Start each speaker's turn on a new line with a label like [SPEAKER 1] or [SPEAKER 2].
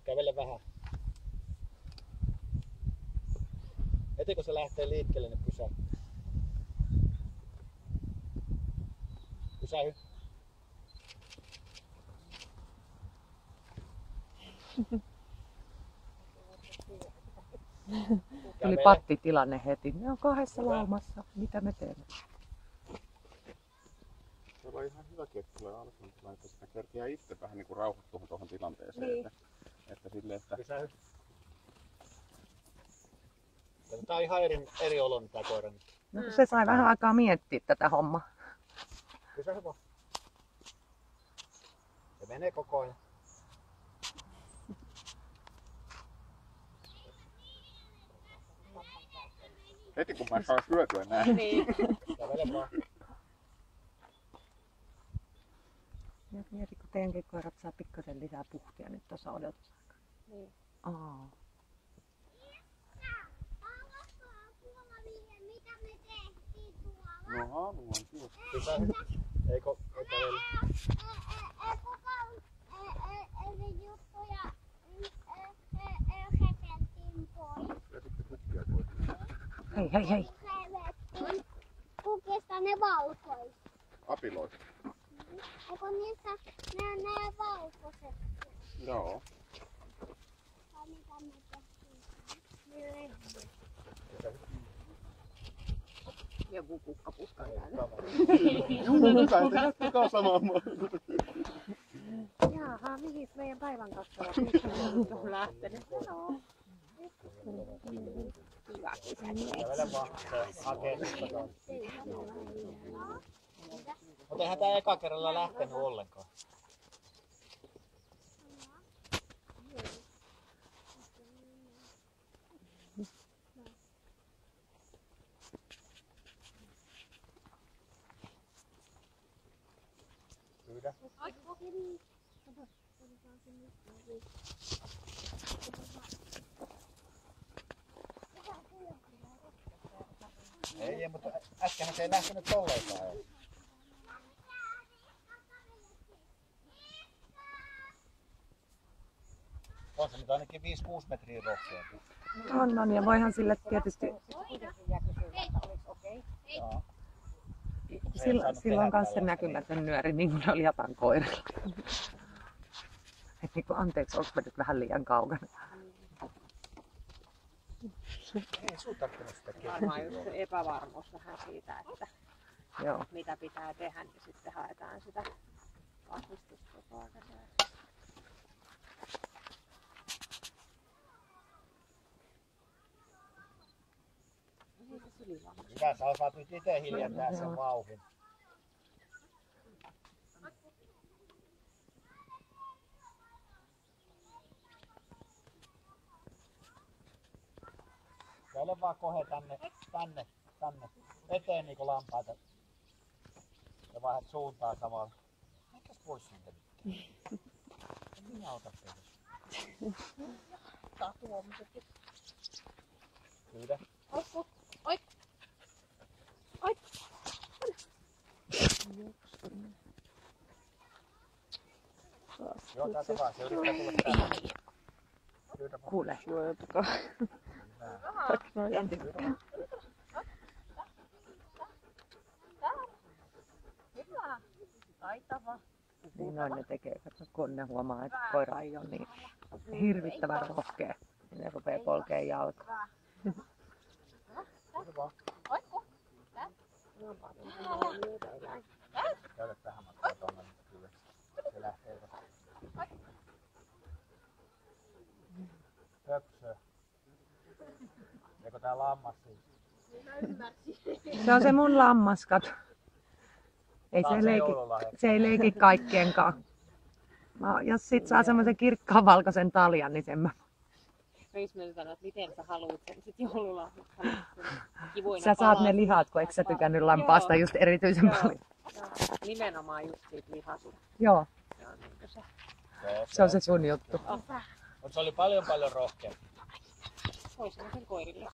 [SPEAKER 1] Kävele vähän. Heti kun se lähtee liikkeelle, niin pysähdy. Pysähy.
[SPEAKER 2] Tuli pattitilanne heti. Ne on kahdessa laumassa. Mitä me teemme?
[SPEAKER 3] Se on ihan hyväkin, että tulee alkuun, että sitä kerkeää itse vähän niin kuin rauhoittua tuohon tilanteeseen.
[SPEAKER 4] Niin.
[SPEAKER 3] Että silleen, että...
[SPEAKER 1] Pysähy. Tää on ihan eri olo nyt tää koira nyt.
[SPEAKER 2] No, se sai vähän aikaa miettiä tätä hommaa.
[SPEAKER 1] Pysähy vaan. Se menee koko ajan.
[SPEAKER 3] Heti kun mä saan syötyä näin.
[SPEAKER 4] Niin.
[SPEAKER 1] Kävele vaan.
[SPEAKER 2] Ja mieti, kun teidänkin koirat saa pikkasen lisää puhtia nyt tuossa odotusaikaa.
[SPEAKER 4] Niin.
[SPEAKER 2] Aa.
[SPEAKER 3] No haluan kyllä.
[SPEAKER 1] Pysähy. Eikö kävele?
[SPEAKER 2] Hei, hei, hei.
[SPEAKER 5] Kukista ne valkoiset.
[SPEAKER 3] Apiloista.
[SPEAKER 5] Onko niissä ne valkoiset?
[SPEAKER 3] Joo.
[SPEAKER 5] Tai mitä me tehtiin?
[SPEAKER 4] Joku kukkapuska täällä.
[SPEAKER 3] Juu, hyvä, että jatkakaa samaan.
[SPEAKER 4] Jaha, mihin meidän päivän katsella on lähtenyt? No. Hyvä, kun sä
[SPEAKER 1] Kävele vaan. Se hakee sitä. Mutta eihän tää eka kerralla lähtenyt ollenkaan. Pyydä. Ei, mutta äsken se ei lähtenyt tolleikaan. On se nyt ainakin 5-6 metriä rohkeampi.
[SPEAKER 2] On, ja voihan sille tietysti...
[SPEAKER 1] Joo.
[SPEAKER 2] Sillä on myös se näkymätön nyöri, niin kuin ne oli Jatan koirilla. Et niin kuin, anteeksi, onko mä nyt vähän liian kaukana?
[SPEAKER 1] Ei sun tarttunut sitä
[SPEAKER 4] varmaan just se epävarmuus vähän siitä, että
[SPEAKER 2] Joo.
[SPEAKER 4] mitä pitää tehdä, niin sitten haetaan sitä vahvistusta koko ajan.
[SPEAKER 1] Hyvä, sä osaat nyt itse hiljentää sen vauhdin. Käyle vaan kohe tänne. Eteen niinku lampaita. Ja vaihdat suuntaa samalla. Mikäs pois siitä nyt? Minä otan teille.
[SPEAKER 4] Tää tuomiset.
[SPEAKER 1] Pyydä.
[SPEAKER 4] Oi!
[SPEAKER 1] Joo, täältä vaan. Se yrittää tulla tänne. Pyydä vaan.
[SPEAKER 2] Kuule.
[SPEAKER 1] Hyvä.
[SPEAKER 4] Hyvä. Taitava.
[SPEAKER 2] Niin noin ne tekee, kun ne huomaa, että koira ei ole niin hirvittävän rohkea. Niin ne rupeaa polkea jalkaa.
[SPEAKER 1] Pyydä vaan.
[SPEAKER 4] Oikku.
[SPEAKER 1] Käydä tähän matkaan tuonne nyt kyllä. Se lähtee vasta. Höpsö. Eikö tää lammas siis?
[SPEAKER 2] Se on se mun lammas, kato. Ei
[SPEAKER 1] Tää on se joululahja.
[SPEAKER 2] se ei leiki kaikkienkaan. Jos sit saa semmoisen kirkkaan valkoisen taljan, niin sen mä...
[SPEAKER 4] Reismen sanoi, että miten sä haluut sen sit joululahjaksi. Kivoina
[SPEAKER 2] Sä saat ne lihat, kun eikö sä tykännyt lampaasta just erityisen paljon.
[SPEAKER 4] Joo, nimenomaan just siitä lihasta.
[SPEAKER 2] Joo,
[SPEAKER 4] Se on niin se.
[SPEAKER 2] se on se sun juttu.
[SPEAKER 1] Mutta se oli paljon rohkeampi.
[SPEAKER 4] Toisena sen koirille.